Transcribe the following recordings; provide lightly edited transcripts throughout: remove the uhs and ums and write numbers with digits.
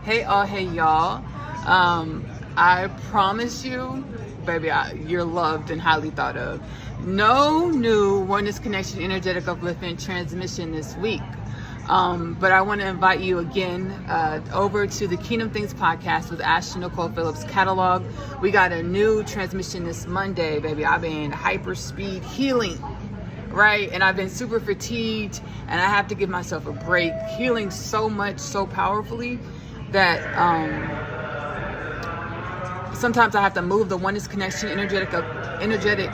Hey all, hey y'all. I promise you, baby, you're loved and highly thought of. No new Oneness Connection Energetic Upliftment transmission this week. But I want to invite you again over to the Kingdom Things podcast with Ashley-Nicole Phillips catalog. We got a new transmission this Monday, baby. I've been hyper speed healing, right? And I've been super fatigued and I have to give myself a break. Healing so much, so powerfully that sometimes I have to move the Oneness Connection Energetic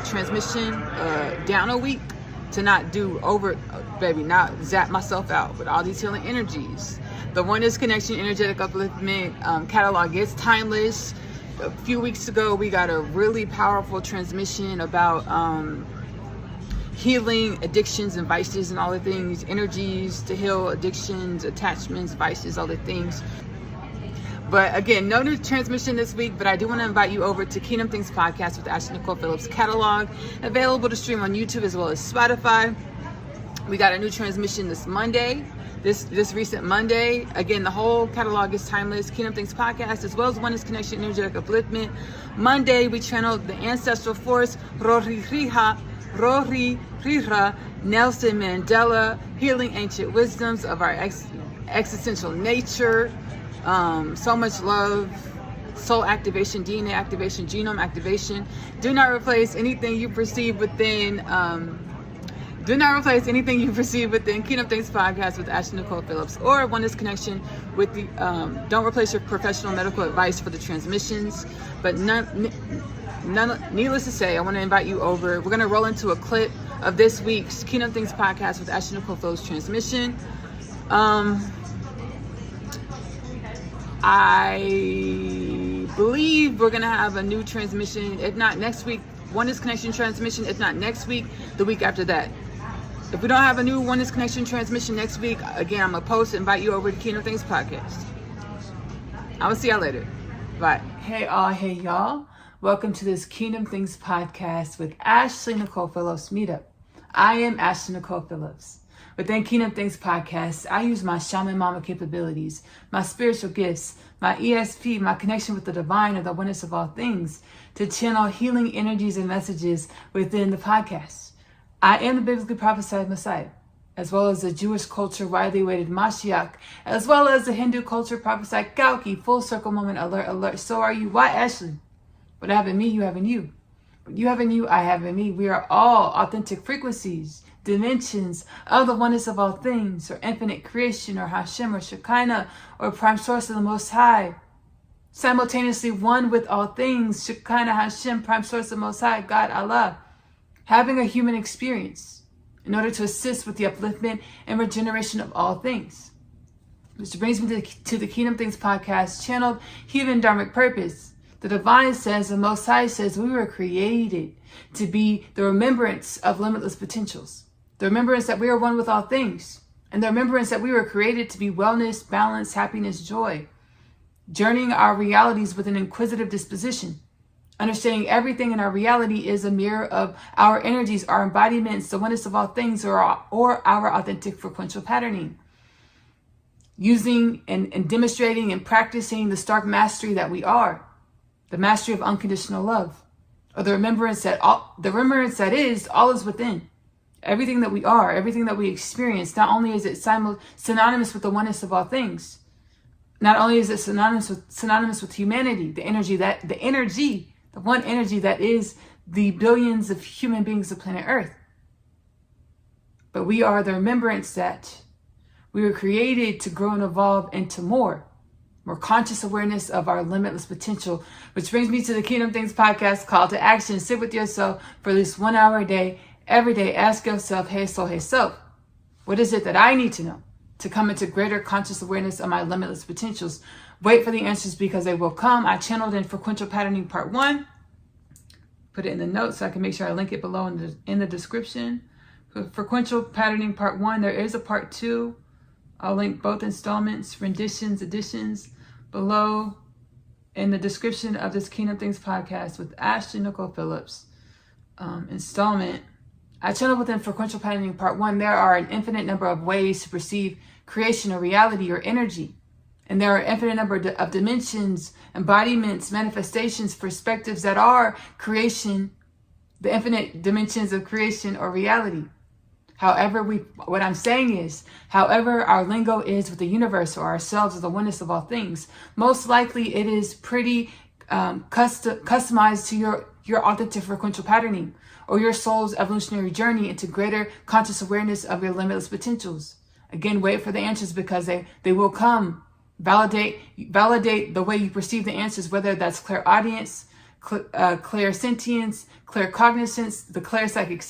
Transmission down a week to not do not zap myself out with all these healing energies. The Oneness Connection Energetic Upliftment catalog is timeless. A few weeks ago, we got a really powerful transmission about healing addictions and vices and all the things, energies to heal addictions, attachments, vices, all the things. But again, no new transmission this week, but I do want to invite you over to Kingdom Things podcast with Ashley-Nicole Phillips catalog, available to stream on YouTube as well as Spotify. We got a new transmission this Monday, this recent Monday. Again, the whole catalog is timeless. Kingdom Things podcast, as well as Oneness Connection Energetic Upliftment. Monday, we channeled the ancestral force, Rolihlahla, Nelson Mandela, healing ancient wisdoms of our existential nature. So much love, soul activation, DNA activation, genome activation. Do not replace anything you perceive within. Kingdom Things podcast with Ashley-Nicole Phillips or Oneness Connection with the. Don't replace your professional medical advice for the transmissions. But needless to say, I want to invite you over. We're going to roll into a clip of this week's Kingdom Things podcast with Ashley-Nicole Phillips transmission. I believe we're going to have a new transmission, if not next week, Oneness Connection transmission, if not next week, the week after that. If we don't have a new Oneness Connection transmission next week, again, I'm going to post and invite you over to Kingdom Things podcast. I will see y'all later. Bye. Hey all, hey y'all. Welcome to this Kingdom Things podcast with Ashley-Nicole Phillips meetup. I am Ashley-Nicole Phillips. Within Kingdom Things podcast, I use my shaman mama capabilities, my spiritual gifts, my ESP, my connection with the divine or the oneness of all things to channel healing energies and messages within the podcast. I am the biblically prophesied Messiah, as well as the Jewish culture widely awaited Mashiach, as well as the Hindu culture prophesied Kalki, full circle moment, alert, alert. So are you. Why, Ashley? What I have in me, you have in you. What you have in you, I have in me. We are all authentic frequencies, dimensions of the oneness of all things, or infinite creation, or Hashem, or Shekinah, or prime source of the Most High. Simultaneously one with all things, Shekinah, Hashem, prime source of the Most High, God, Allah. Having a human experience in order to assist with the upliftment and regeneration of all things. Which brings me to the Kingdom Things podcast, channeled human dharmic purpose. The divine says, the Most High says, we were created to be the remembrance of limitless potentials. The remembrance that we are one with all things. And the remembrance that we were created to be wellness, balance, happiness, joy. Journeying our realities with an inquisitive disposition. Understanding everything in our reality is a mirror of our energies, our embodiments, the oneness of all things, or our authentic frequential patterning. Using and demonstrating and practicing the stark mastery that we are. The mastery of unconditional love. Or the remembrance that is all is within. Everything that we are, everything that we experience, not only is it synonymous with the oneness of all things, not only is it synonymous with humanity, the one energy that is the billions of human beings of planet Earth, but we are the remembrance that we were created to grow and evolve into more conscious awareness of our limitless potential, which brings me to the Kingdom Things podcast, call to action. Sit with yourself for at least 1 hour a day. Every day, ask yourself, hey soul, hey self, what is it that I need to know to come into greater conscious awareness of my limitless potentials? Wait for the answers because they will come. I channeled in frequential patterning part 1. Put it in the notes so I can make sure I link it below in the description. For frequential patterning part 1, there is a part 2. I'll link both installments, renditions, editions below in the description of this Kingdom Things podcast with Ashley-Nicole Phillips installment. I channeled within frequential patterning part 1. There are an infinite number of ways to perceive creation or reality or energy. And there are infinite number of dimensions, embodiments, manifestations, perspectives that are creation, the infinite dimensions of creation or reality. However, what I'm saying is, however our lingo is with the universe or ourselves or the oneness of all things, most likely it is pretty customized to your authentic frequential patterning or your soul's evolutionary journey into greater conscious awareness of your limitless potentials. Again, wait for the answers because they will come. Validate the way you perceive the answers, whether that's clairaudience, clairsentience, claircognizance, the clairpsychic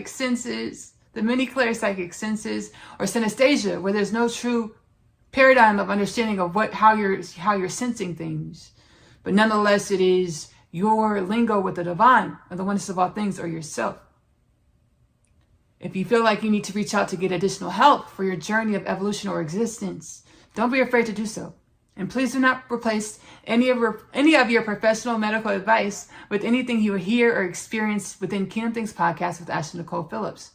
senses, the many clairpsychic senses, or synesthesia, where there's no true paradigm of understanding of how you're sensing things. But nonetheless, it is your lingo with the divine, or the oneness of all things, or yourself. If you feel like you need to reach out to get additional help for your journey of evolution or existence, don't be afraid to do so. And please do not replace any of your professional medical advice with anything you hear or experience within Kingdom Things podcast with Ashley-Nicole Phillips.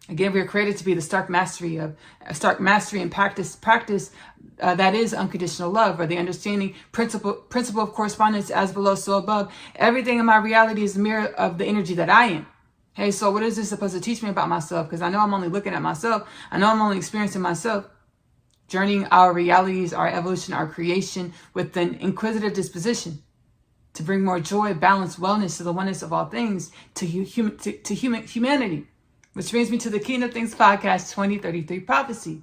Again, we are created to be the stark mastery and practice that is unconditional love, or the understanding principle of correspondence as below, so above. Everything in my reality is a mirror of the energy that I am. Hey, so what is this supposed to teach me about myself? Because I know I'm only looking at myself. I know I'm only experiencing myself. Journeying our realities, our evolution, our creation with an inquisitive disposition to bring more joy, balance, wellness to the oneness of all things, to humanity. Which brings me to the Kingdom Things podcast 2033 prophecy.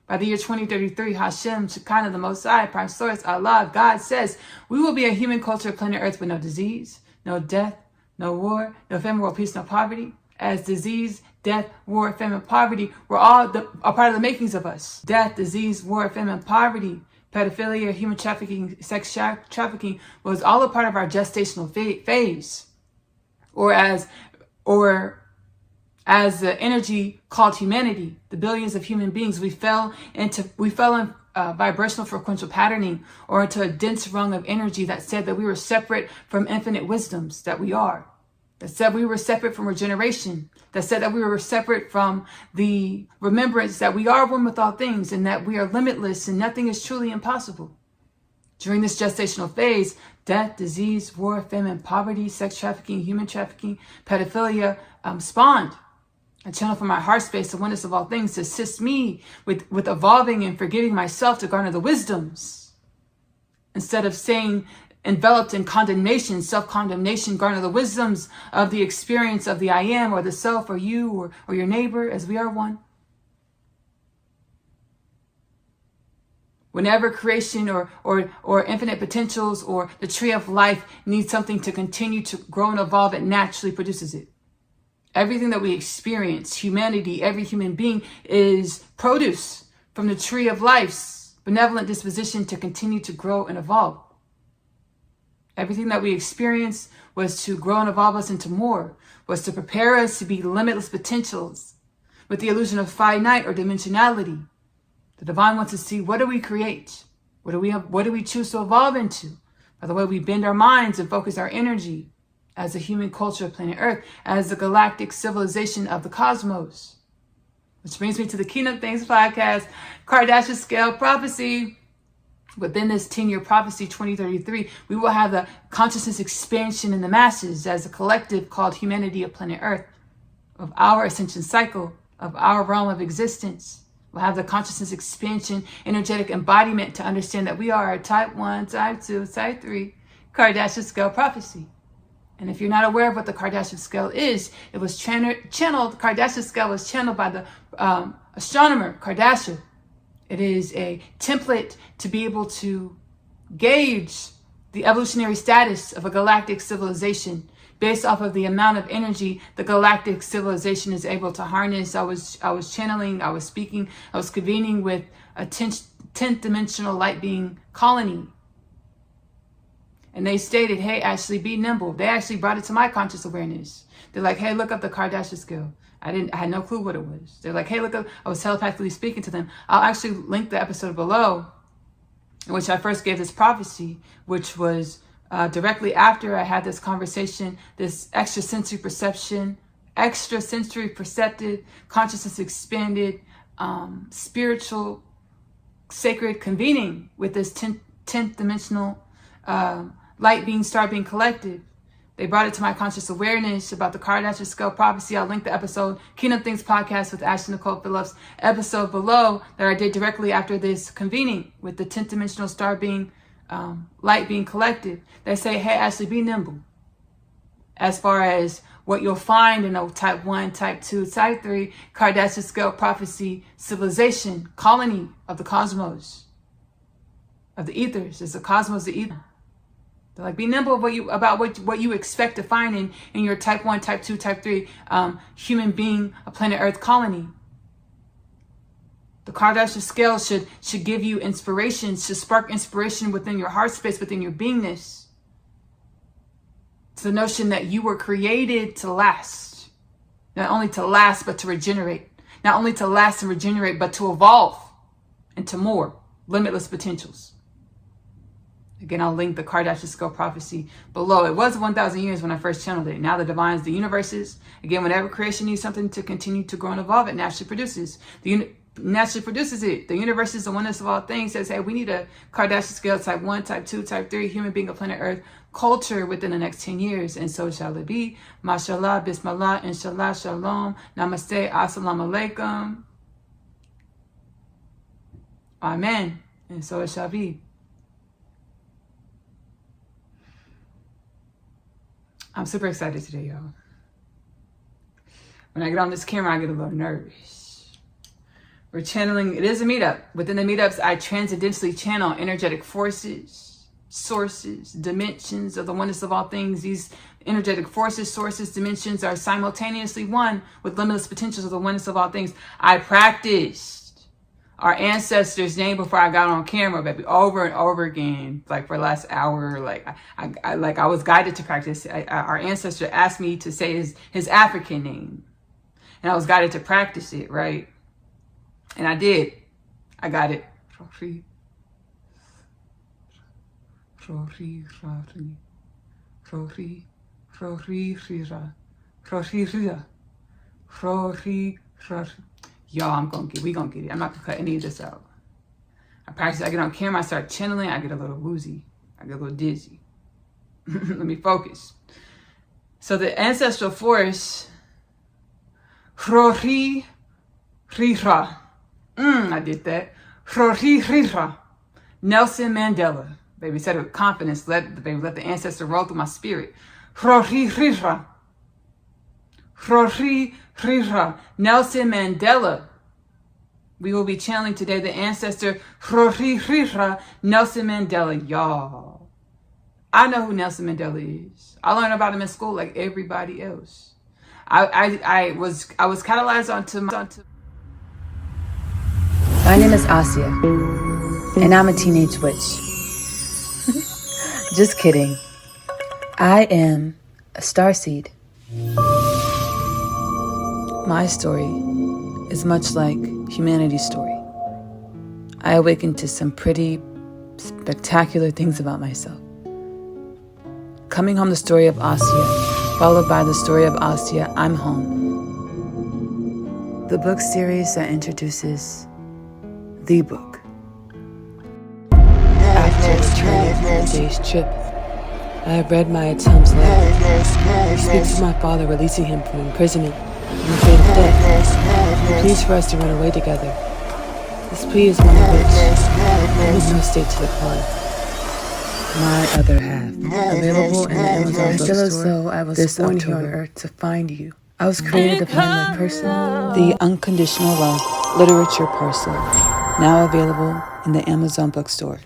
By the year 2033, Hashem, Shekinah, the Most High, Prime Source, Allah, God says, we will be a human culture, planet Earth with no disease, no death, no war, no famine, world peace, no poverty. As disease, death, war, famine, poverty were all a part of the makings of us. Death, disease, war, famine, poverty, pedophilia, human trafficking, sex trafficking was all a part of our gestational phase. Or as the energy called humanity, the billions of human beings, we fell in vibrational frequential patterning, or into a dense rung of energy that said that we were separate from infinite wisdoms that we are. That said we were separate from regeneration. That said that we were separate from the remembrance that we are one with all things and that we are limitless and nothing is truly impossible. During this gestational phase, death, disease, war, famine, poverty, sex trafficking, human trafficking, pedophilia spawned a channel from my heart space, the oneness of all things, to assist me with evolving and forgiving myself to garner the wisdoms. Instead of staying enveloped in condemnation, self-condemnation, garner the wisdoms of the experience of the I am, or the self, or you, or your neighbor, as we are one. Whenever creation or infinite potentials or the tree of life needs something to continue to grow and evolve, it naturally produces it. Everything that we experience, humanity, every human being, is produce from the tree of life's benevolent disposition to continue to grow and evolve. Everything that we experience was to grow and evolve us into more, was to prepare us to be limitless potentials with the illusion of finite or dimensionality. The divine wants to see, what do we create? What do we choose to evolve into? By the way we bend our minds and focus our energy as a human culture of planet Earth, as the galactic civilization of the cosmos. Which brings me to the Kingdom Things podcast, Kardashian scale prophecy. Within this 10-year prophecy, 2033, we will have the consciousness expansion in the masses as a collective called humanity of planet Earth, of our ascension cycle, of our realm of existence. We'll have the consciousness expansion, energetic embodiment to understand that we are a type 1, type 2, type 3 Kardashian scale prophecy. And if you're not aware of what the Kardashian scale is, it was channeled, the Kardashian scale was channeled by the astronomer Kardashian. It is a template to be able to gauge the evolutionary status of a galactic civilization based off of the amount of energy the galactic civilization is able to harness. I was channeling, I was speaking, I was convening with a 10th dimensional light being colony. And they stated, hey, Ashley, be nimble. They actually brought it to my conscious awareness. They're like, hey, look up the Kardashian scale. I had no clue what it was. They're like, hey, look up. I was telepathically speaking to them. I'll actually link the episode below in which I first gave this prophecy, which was directly after I had this conversation, this extrasensory perceptive, consciousness expanded, spiritual sacred convening with this 10th dimensional light being, star being collective. They brought it to my conscious awareness about the Kardashian scale prophecy. I'll link the episode, Kingdom Things podcast with Ashley-Nicole Phillips, episode below that I did directly after this convening with the 10th dimensional star being, light being collective. They say, hey, Ashley, be nimble. As far as what you'll find in type 1, type 2, type 3, Kardashian scale prophecy, civilization, colony of the cosmos, of the ethers. It's the cosmos, the ether. They're like, be nimble about what you expect to find in your type 1, type 2, type 3 human being, a planet Earth colony. The Kardashian scale should give you inspiration, should spark inspiration within your heart space, within your beingness. It's the notion that you were created to last. Not only to last, but to regenerate. Not only to last and regenerate, but to evolve into more limitless potentials. Again, I'll link the Kardashian scale prophecy below. It was 1,000 years when I first channeled it. Now the divines, the universes. Again, whenever creation needs something to continue to grow and evolve, it naturally produces. Naturally produces it. The universe is the oneness of all things. Says, hey, we need a Kardashian scale type 1, type 2, type 3 human being of planet Earth culture within the next 10 years. And so shall it be. Mashallah, bismillah, inshallah, shalom, namaste, assalamu alaikum. Amen. And so it shall be. I'm super excited today, y'all. When I get on this camera, I get a little nervous. We're channeling, it is a meetup. Within the meetups, I transcendentally channel energetic forces, sources, dimensions of the oneness of all things. These energetic forces, sources, dimensions are simultaneously one with limitless potentials of the oneness of all things. I practiced our ancestors' name before I got on camera, baby, over and over again, like for the last hour. Like I was guided to practice. Our ancestor asked me to say his African name, and I was guided to practice it, right? And I did. I got it. Y'all, we gonna get it. I'm not gonna cut any of this out. I practice, I get on camera, I start channeling, I get a little woozy. I get a little dizzy. Let me focus. So the ancestral force, I did that. Nelson Mandela. Baby, said it with confidence. Let the ancestor roll through my spirit. Nelson Mandela. We will be channeling today the ancestor Nelson Mandela. Y'all, I know who Nelson Mandela is. I learned about him in school like everybody else. I was catalyzed onto. My name is Asia, and I'm a teenage witch. Just kidding. I am a starseed. My story is much like humanity's story. I awakened to some pretty spectacular things about myself. Coming home, the story of Asia, followed by the story of Asia, I'm home. The book series that introduces the book. After a day's trip, I have read my attempts letter. He speaks of my father releasing him from imprisonment and the fate of death. He pleads for us to run away together. This plea is one of which I make no state to decline. My other half, available in the Amazon bookstore. I feel as though I was born here on earth to find you. I was created to find my person. The Unconditional Love Literature Parcel, now available in the Amazon bookstore.